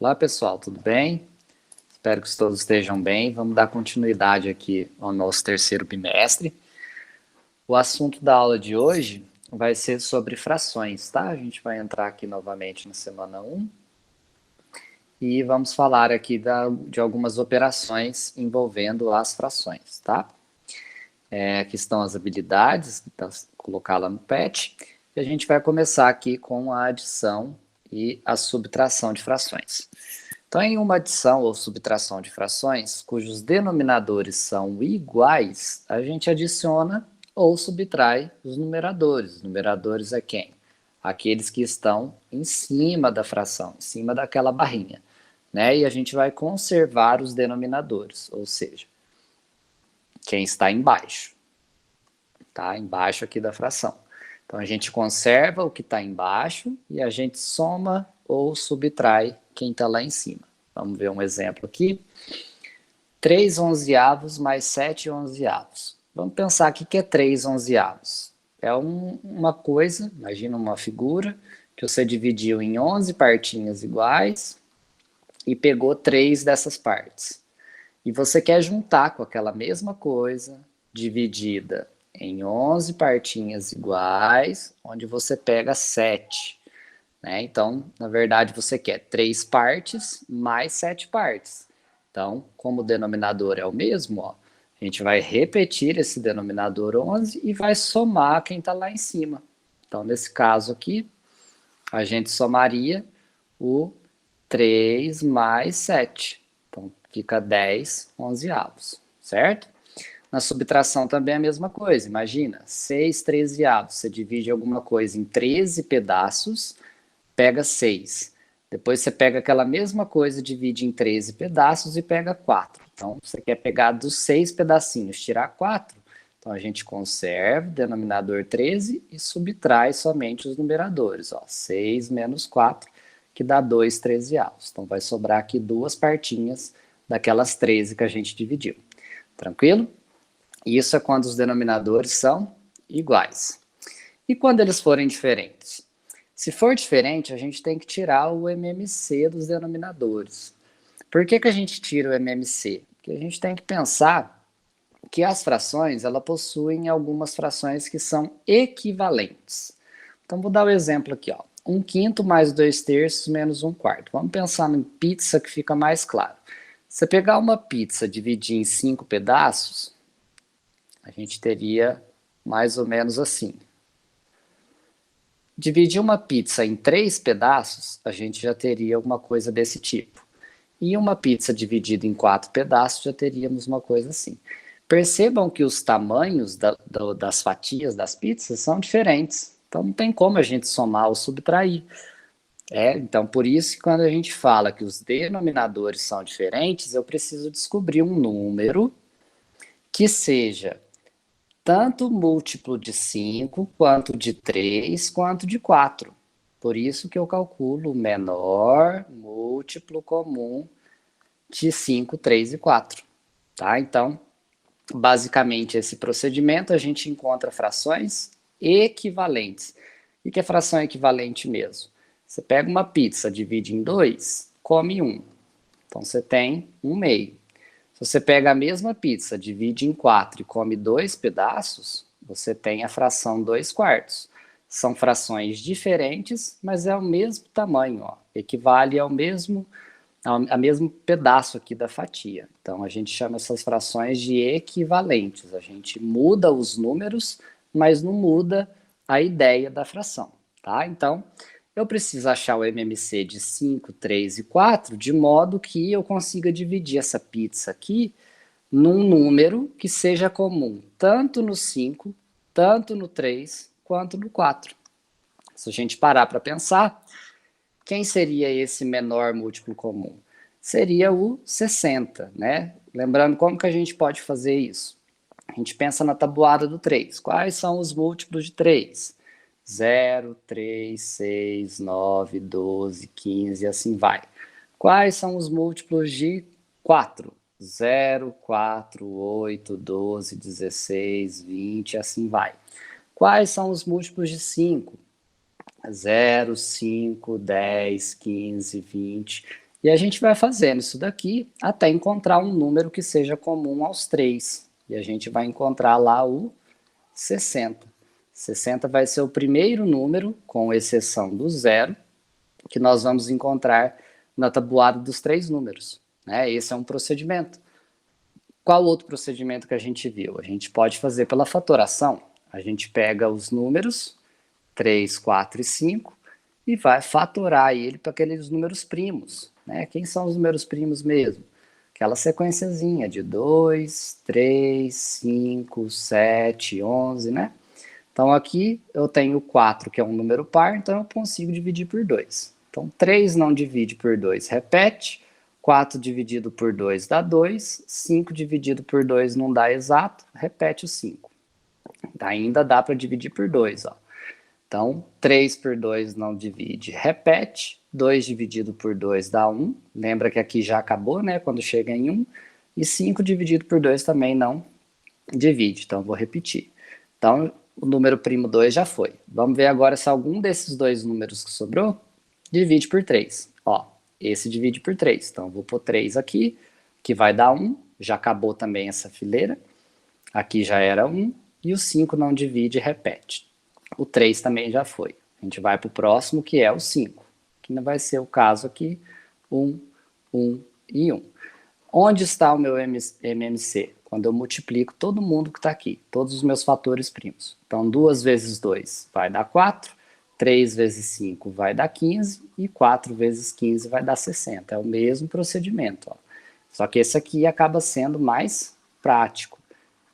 Olá pessoal, tudo bem? Espero que todos estejam bem. Vamos dar continuidade aqui ao nosso terceiro bimestre. O assunto da aula de hoje vai ser sobre frações, tá? A gente vai entrar aqui novamente na semana 1 e vamos falar aqui de algumas operações envolvendo as frações, tá? Aqui estão as habilidades, vou colocar lá no PET, e a gente vai começar aqui com a adição e a subtração de frações. Então, em uma adição ou subtração de frações, cujos denominadores são iguais, a gente adiciona ou subtrai os numeradores. Os numeradores é quem? Aqueles que estão em cima da fração, em cima daquela barrinha, né? E a gente vai conservar os denominadores, ou seja, quem está embaixo, tá? Embaixo aqui da fração. Então, a gente conserva o que está embaixo e a gente soma ou subtrai quem está lá em cima. Vamos ver um exemplo aqui. 3 onzeavos mais 7 onzeavos. Vamos pensar o que é 3 onzeavos. É uma coisa, imagina uma figura, que você dividiu em 11 partinhas iguais e pegou 3 dessas partes. E você quer juntar com aquela mesma coisa, dividida em 11 partinhas iguais, onde você pega 7. Né? Então, na verdade, você quer 3 partes mais 7 partes. Então, como o denominador é o mesmo, ó, a gente vai repetir esse denominador 11 e vai somar quem está lá em cima. Então, nesse caso aqui, a gente somaria o 3 mais 7. Então, fica 10 onzeavos, certo? Na subtração também é a mesma coisa. Imagina, 6 trezeavos. Você divide alguma coisa em 13 pedaços, pega 6. Depois você pega aquela mesma coisa, divide em 13 pedaços e pega 4. Então, você quer pegar dos 6 pedacinhos, tirar 4. Então, a gente conserva o denominador 13 e subtrai somente os numeradores. Ó, 6 menos 4, que dá 2 trezeavos. Então, vai sobrar aqui 2 partinhas daquelas 13 que a gente dividiu. Tranquilo? Isso é quando os denominadores são iguais. E quando eles forem diferentes? Se for diferente, a gente tem que tirar o MMC dos denominadores. Por que a gente tira o MMC? Porque a gente tem que pensar que as frações, elas possuem algumas frações que são equivalentes. Então, vou dar o exemplo aqui, ó. 1/5 mais 2/3 menos 1/4. Vamos pensar em pizza que fica mais claro. Se você pegar uma pizza e dividir em 5 pedaços, a gente teria mais ou menos assim. Dividir uma pizza em 3 pedaços, a gente já teria alguma coisa desse tipo. E uma pizza dividida em 4 pedaços, já teríamos uma coisa assim. Percebam que os tamanhos das fatias das pizzas são diferentes. Então não tem como a gente somar ou subtrair. Então por isso que quando a gente fala que os denominadores são diferentes, eu preciso descobrir um número que seja tanto múltiplo de 5, quanto de 3, quanto de 4. Por isso que eu calculo o menor múltiplo comum de 5, 3 e 4. Tá? Então, basicamente, esse procedimento a gente encontra frações equivalentes. O que é fração equivalente mesmo? Você pega uma pizza, divide em 2, come 1. Então, você tem 1/2. Se você pega a mesma pizza, divide em 4 e come 2 pedaços, você tem a fração 2/4. São frações diferentes, mas é o mesmo tamanho, ó. Equivale ao mesmo pedaço aqui da fatia. Então, a gente chama essas frações de equivalentes. A gente muda os números, mas não muda a ideia da fração, tá? Então, eu preciso achar o MMC de 5, 3 e 4, de modo que eu consiga dividir essa pizza aqui num número que seja comum tanto no 5, tanto no 3, quanto no 4. Se a gente parar para pensar, quem seria esse menor múltiplo comum? Seria o 60, né? Lembrando como que a gente pode fazer isso? A gente pensa na tabuada do 3. Quais são os múltiplos de 3? 0, 3, 6, 9, 12, 15 e assim vai. Quais são os múltiplos de 4? 0, 4, 8, 12, 16, 20 e assim vai. Quais são os múltiplos de 5? 0, 5, 10, 15, 20 E a gente vai fazendo isso daqui até encontrar um número que seja comum aos 3. E a gente vai encontrar lá o 60. 60 vai ser o primeiro número, com exceção do zero, que nós vamos encontrar na tabuada dos 3 números. Né? Esse é um procedimento. Qual outro procedimento que a gente viu? A gente pode fazer pela fatoração. A gente pega os números 3, 4 e 5 e vai fatorar ele para aqueles números primos. Né? Quem são os números primos mesmo? Aquela sequenciazinha de 2, 3, 5, 7, 11, né? Então aqui eu tenho 4, que é um número par, então eu consigo dividir por 2. Então 3 não divide por 2, repete. 4 dividido por 2 dá 2. 5 dividido por 2 não dá exato, repete o 5. Ainda dá para dividir por 2, ó. Então, 3 por 2 não divide, repete. 2 dividido por 2 dá 1. Lembra que aqui já acabou, né? Quando chega em 1. E 5 dividido por 2 também não divide. Então, vou repetir. Então, o número primo 2 já foi. Vamos ver agora se algum desses dois números que sobrou divide por 3. Ó, esse divide por 3. Então, vou pôr 3 aqui, que vai dar 1. Já acabou também essa fileira. Aqui já era 1. E o 5 não divide, repete. O 3 também já foi. A gente vai para o próximo, que é o 5. Que não vai ser o caso aqui. 1, 1 e 1. Onde está o meu MMC? Quando eu multiplico todo mundo que está aqui. Todos os meus fatores primos. Então, 2 vezes 2 vai dar 4. 3 vezes 5 vai dar 15. E 4 vezes 15 vai dar 60. É o mesmo procedimento. Ó. Só que esse aqui acaba sendo mais prático.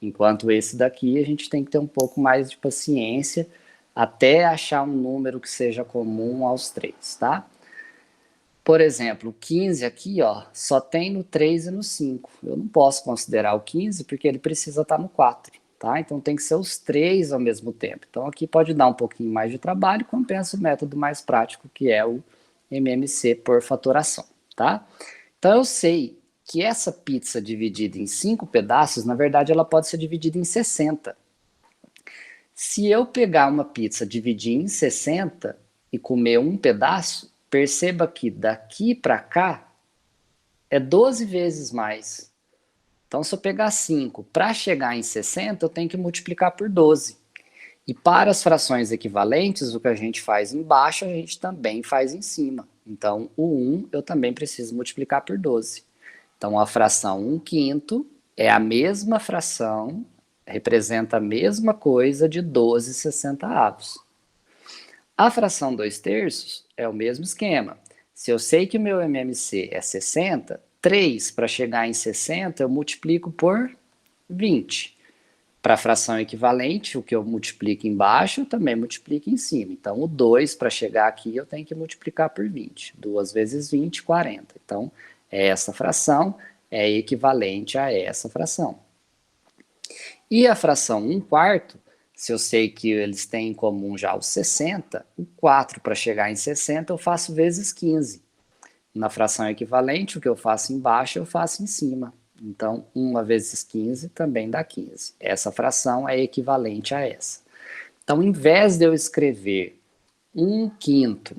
Enquanto esse daqui a gente tem que ter um pouco mais de paciência até achar um número que seja comum aos 3, tá? Por exemplo, o 15 aqui, ó, só tem no 3 e no 5. Eu não posso considerar o 15 porque ele precisa estar no 4, tá? Então tem que ser os 3 ao mesmo tempo. Então aqui pode dar um pouquinho mais de trabalho, compensa o método mais prático, que é o MMC por fatoração, tá? Então eu sei que essa pizza dividida em 5 pedaços, na verdade ela pode ser dividida em 60. Se eu pegar uma pizza, dividir em 60 e comer um pedaço, perceba que daqui para cá é 12 vezes mais. Então, se eu pegar 5 para chegar em 60, eu tenho que multiplicar por 12. E para as frações equivalentes, o que a gente faz embaixo, a gente também faz em cima. Então, o 1 eu também preciso multiplicar por 12. Então, a fração 1/5 é a mesma fração, representa a mesma coisa de 12/60. A fração 2/3 é o mesmo esquema. Se eu sei que o meu MMC é 60, 3 para chegar em 60 eu multiplico por 20. Para a fração equivalente, o que eu multiplico embaixo, eu também multiplico em cima. Então, o 2 para chegar aqui eu tenho que multiplicar por 20. 2 vezes 20, 40. Então, essa fração é equivalente a essa fração. E a fração 1/4, se eu sei que eles têm em comum já os 60, o 4 para chegar em 60 eu faço vezes 15. Na fração equivalente, o que eu faço embaixo eu faço em cima. Então, 1 vezes 15 também dá 15. Essa fração é equivalente a essa. Então, em vez de eu escrever 1/5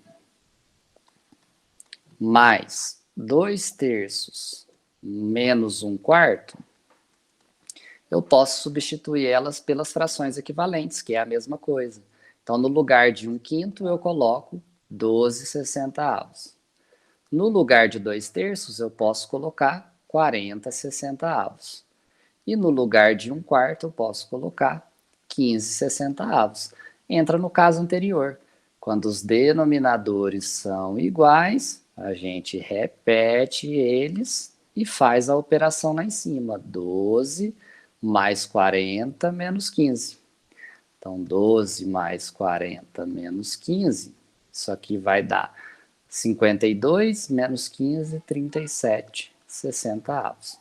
mais 2/3 menos 1/4, eu posso substituir elas pelas frações equivalentes, que é a mesma coisa. Então, no lugar de 1/5, eu coloco 12/60. No lugar de 2/3, eu posso colocar 40/60. E no lugar de 1/4, eu posso colocar 15/60. Entra no caso anterior. Quando os denominadores são iguais, a gente repete eles e faz a operação lá em cima. 12 mais 40 menos 15. Então, 12 mais 40 menos 15, isso aqui vai dar 52 menos 15, 37/60.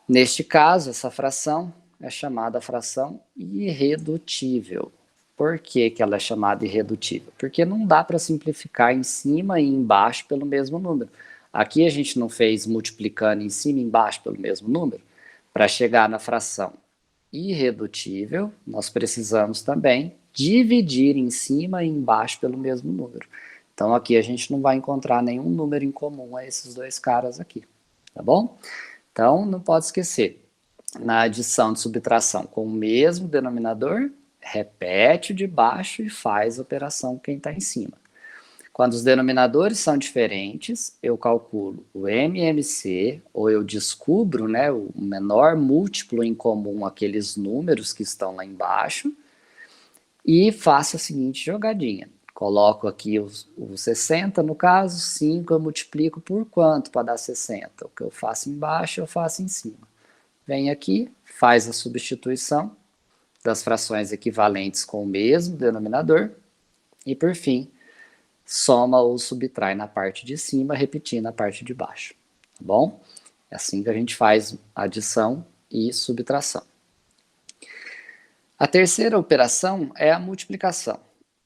Neste caso, essa fração é chamada fração irredutível. Por que que ela é chamada irredutível? Porque não dá para simplificar em cima e embaixo pelo mesmo número. Aqui a gente não fez multiplicando em cima e embaixo pelo mesmo número. Para chegar na fração irredutível, nós precisamos também dividir em cima e embaixo pelo mesmo número. Então, aqui a gente não vai encontrar nenhum número em comum a esses dois caras aqui, tá bom? Então, não pode esquecer, na adição de subtração com o mesmo denominador, repete o de baixo e faz a operação com quem está em cima. Quando os denominadores são diferentes, eu calculo o MMC, ou eu descubro, né, o menor múltiplo em comum aqueles números que estão lá embaixo, e faço a seguinte jogadinha. Coloco aqui os 60, no caso, 5 eu multiplico por quanto para dar 60? O que eu faço embaixo, eu faço em cima. Vem aqui, faz a substituição das frações equivalentes com o mesmo denominador, e por fim, soma ou subtrai na parte de cima, repetindo na parte de baixo, tá bom? É assim que a gente faz adição e subtração. A terceira operação é a multiplicação.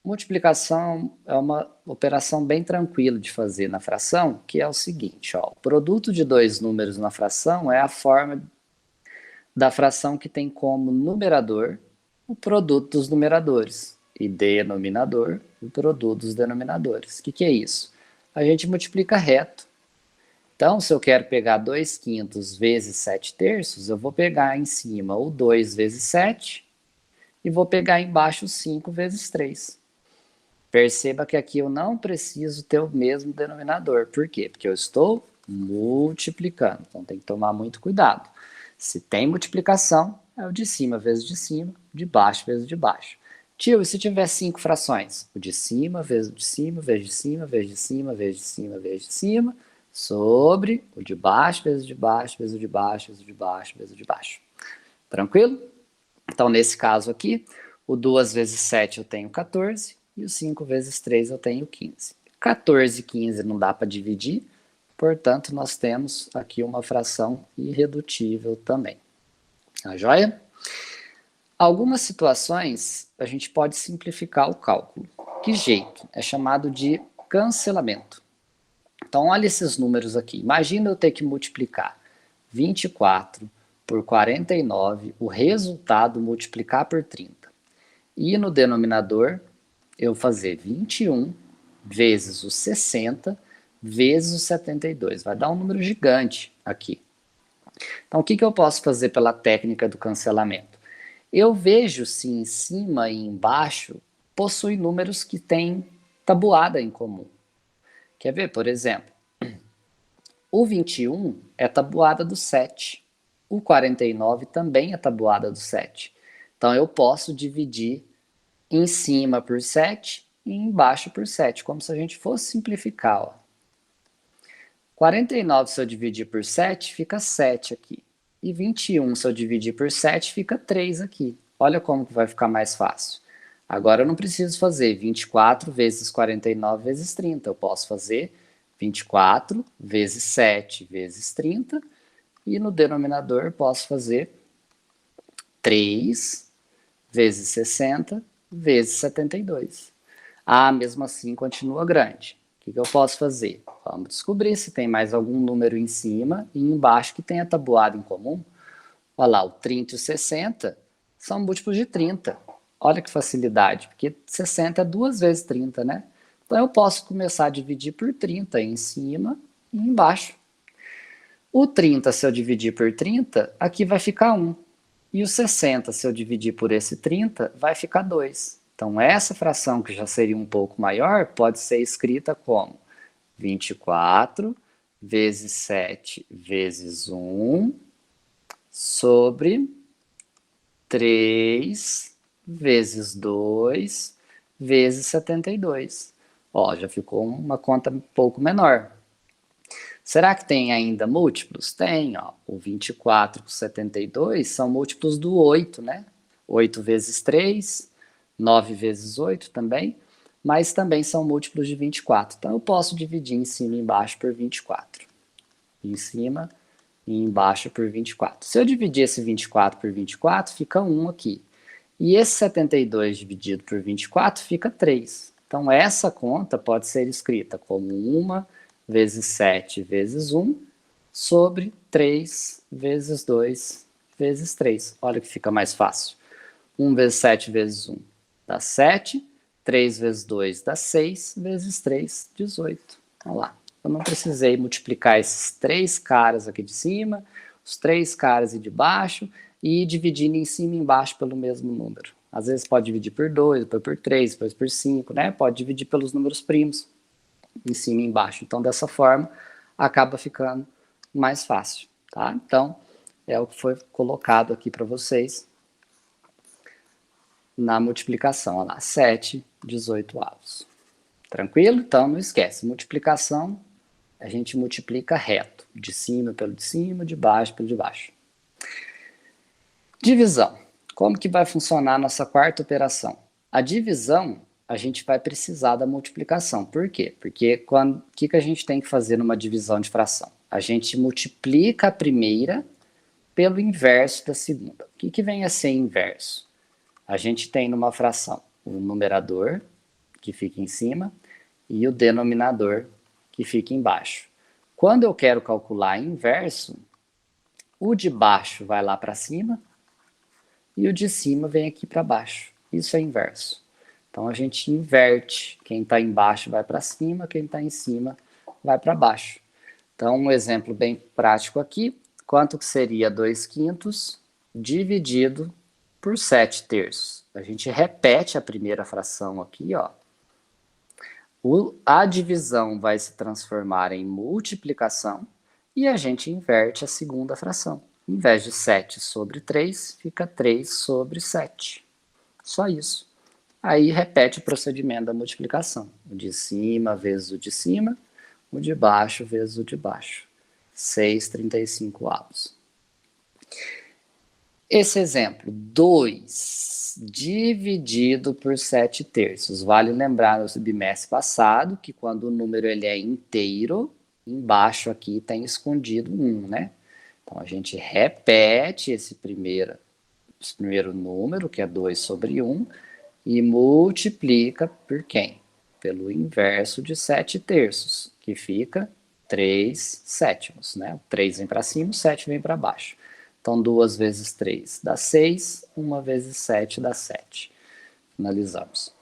Multiplicação é uma operação bem tranquila de fazer na fração, que é o seguinte, ó, o produto de dois números na fração é a forma da fração que tem como numerador o produto dos numeradores e denominador o produto dos denominadores. O que é isso? A gente multiplica reto. Então, se eu quero pegar 2 quintos vezes 7 terços, eu vou pegar em cima o 2 vezes 7 e vou pegar embaixo 5 vezes 3. Perceba que aqui eu não preciso ter o mesmo denominador. Por quê? Porque eu estou multiplicando. Então, tem que tomar muito cuidado. Se tem multiplicação, é o de cima vezes de cima, de baixo vezes de baixo. Tio, e se tiver 5 frações? O de cima vezes o de cima, vezes de cima, vezes de cima, vezes de cima, vezes de cima, sobre o de baixo vezes de baixo, vezes o de baixo, vezes o de baixo, vezes o de baixo. Tranquilo? Então, nesse caso aqui, o 2 vezes 7 eu tenho 14 e o 5 vezes 3 eu tenho 15. 14 e 15 não dá para dividir, portanto, nós temos aqui uma fração irredutível também. Tá joia? Algumas situações a gente pode simplificar o cálculo. Que jeito? É chamado de cancelamento. Então, olha esses números aqui. Imagina eu ter que multiplicar 24 por 49, o resultado multiplicar por 30. E no denominador, eu fazer 21 vezes o 60 vezes o 72. Vai dar um número gigante aqui. Então, o que eu posso fazer pela técnica do cancelamento? Eu vejo se em cima e embaixo possui números que têm tabuada em comum. Quer ver, por exemplo? O 21 é tabuada do 7. O 49 também é tabuada do 7. Então, eu posso dividir em cima por 7 e embaixo por 7, como se a gente fosse simplificar. Ó. 49, se eu dividir por 7, fica 7 aqui. E 21, se eu dividir por 7, fica 3 aqui. Olha como que vai ficar mais fácil. Agora eu não preciso fazer 24 vezes 49 vezes 30. Eu posso fazer 24 vezes 7 vezes 30. E no denominador posso fazer 3 vezes 60 vezes 72. Ah, mesmo assim continua grande. O que eu posso fazer? Vamos descobrir se tem mais algum número em cima e embaixo que tenha tabuado em comum. Olha lá, o 30 e o 60 são múltiplos de 30. Olha que facilidade, porque 60 é 2 vezes 30, né? Então eu posso começar a dividir por 30 em cima e embaixo. O 30, se eu dividir por 30, aqui vai ficar 1. E o 60, se eu dividir por esse 30, vai ficar 2. Então, essa fração, que já seria um pouco maior, pode ser escrita como 24 vezes 7 vezes 1 sobre 3 vezes 2 vezes 72. Ó, já ficou uma conta um pouco menor. Será que tem ainda múltiplos? Tem, ó. O 24 com 72 são múltiplos do 8, né? 8 vezes 3, 9 vezes 8 também, mas também são múltiplos de 24. Então, eu posso dividir em cima e embaixo por 24. Em cima e embaixo por 24. Se eu dividir esse 24 por 24, fica 1 aqui. E esse 72 dividido por 24 fica 3. Então, essa conta pode ser escrita como 1 vezes 7 vezes 1 sobre 3 vezes 2 vezes 3. Olha que fica mais fácil. 1 vezes 7 vezes 1 dá 7. 3 vezes 2 dá 6, vezes 3, 18. Olha lá. Eu não precisei multiplicar esses 3 caras aqui de cima, os 3 caras de baixo, e ir dividindo em cima e embaixo pelo mesmo número. Às vezes pode dividir por 2, depois por 3, depois por 5, né? Pode dividir pelos números primos, em cima e embaixo. Então, dessa forma, acaba ficando mais fácil, tá? Então, é o que foi colocado aqui para vocês na multiplicação. Olha lá, 7, 18 avos. Tranquilo? Então, não esquece, multiplicação, a gente multiplica reto, de cima pelo de cima, de baixo pelo de baixo. Divisão. Como que vai funcionar a nossa quarta operação? A divisão, a gente vai precisar da multiplicação. Por quê? Porque o que a gente tem que fazer numa divisão de fração? A gente multiplica a primeira pelo inverso da segunda. O que vem a ser inverso? A gente tem numa fração o numerador, que fica em cima, e o denominador, que fica embaixo. Quando eu quero calcular inverso, o de baixo vai lá para cima, e o de cima vem aqui para baixo. Isso é inverso. Então, a gente inverte. Quem está embaixo vai para cima, quem está em cima vai para baixo. Então, um exemplo bem prático aqui. Quanto que seria 2/5 dividido por 7/3? A gente repete a primeira fração aqui, ó. A divisão vai se transformar em multiplicação e a gente inverte a segunda fração. Em vez de 7 sobre 3, fica 3 sobre 7. Só isso. Aí repete o procedimento da multiplicação. O de cima vezes o de cima, o de baixo vezes o de baixo. 6/35 avos. Esse exemplo, 2 dividido por 7/3. Vale lembrar no bimestre passado que quando o número ele é inteiro, embaixo aqui tem escondido 1, né? Então, a gente repete esse primeiro número, que é 2 sobre 1, e multiplica por quem? Pelo inverso de 7/3, que fica 3/7, né? O 3 vem para cima, o 7 vem para baixo. Então, 2 vezes 3 dá 6, 1 vezes 7 dá 7. Finalizamos.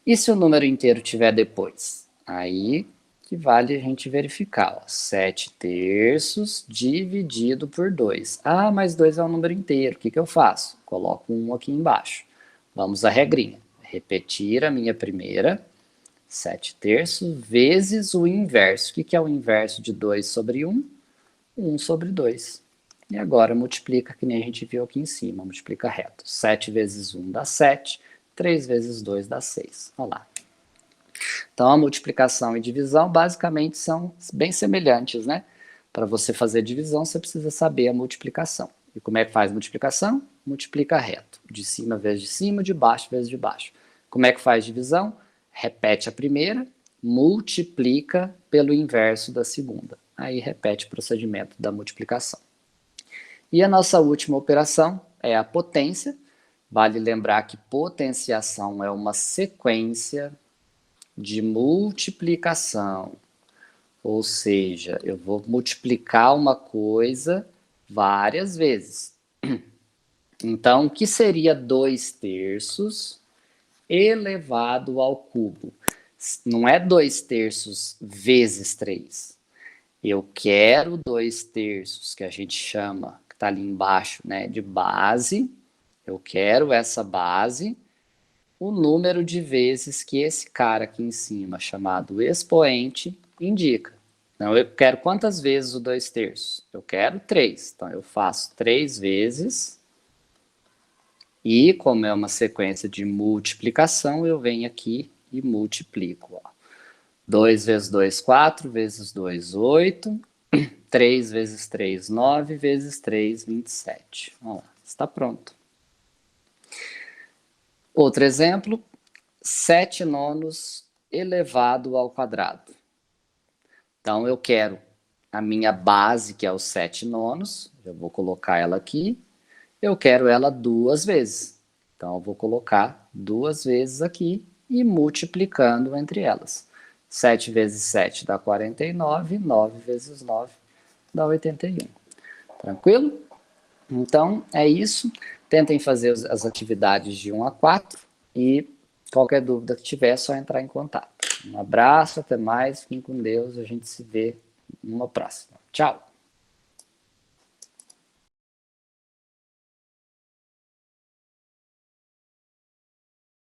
E se o número inteiro tiver depois? Aí que vale a gente verificar. 7/3 dividido por 2. Ah, mas 2 é um número inteiro. O que eu faço? Coloco 1 aqui embaixo. Vamos à regrinha. Repetir a minha primeira. 7/3 vezes o inverso. O que é o inverso de 2 sobre 1? 1 sobre 2. E agora multiplica, que nem a gente viu aqui em cima. Multiplica reto. 7 vezes 1 dá 7. 3 vezes 2 dá 6. Olha lá. Então, a multiplicação e divisão basicamente são bem semelhantes, né? Para você fazer divisão, você precisa saber a multiplicação. E como é que faz multiplicação? Multiplica reto. De cima vezes de cima, de baixo vezes de baixo. Como é que faz divisão? Repete a primeira, multiplica pelo inverso da segunda. Aí repete o procedimento da multiplicação. E a nossa última operação é a potência. Vale lembrar que potenciação é uma sequência de multiplicação, ou seja, eu vou multiplicar uma coisa várias vezes. Então, o que seria 2/3 elevado ao cubo? Não é 2/3 vezes 3. Eu quero 2/3, que a gente chama, que está ali embaixo, né, de base. Eu quero essa base, o número de vezes que esse cara aqui em cima, chamado expoente, indica. Então, eu quero quantas vezes o 2/3? Eu quero 3. Então, eu faço 3 vezes. E, como é uma sequência de multiplicação, eu venho aqui e multiplico. Ó. 2 vezes 2, 4. Vezes 2, 8. 3 vezes 3, 9. Vezes 3, 27. Olha lá, está pronto. Outro exemplo, 7/9 elevado ao quadrado. Então, eu quero a minha base, que é o 7/9, eu vou colocar ela aqui, eu quero ela 2 vezes. Então, eu vou colocar 2 vezes aqui e multiplicando entre elas. 7 vezes 7 dá 49, 9 vezes 9 dá 81. Tranquilo? Então, é isso. Tentem fazer as atividades de 1 a 4 e Qualquer dúvida que tiver, é só entrar em contato. Um abraço, até mais, fiquem com Deus, a gente se vê numa próxima. Tchau!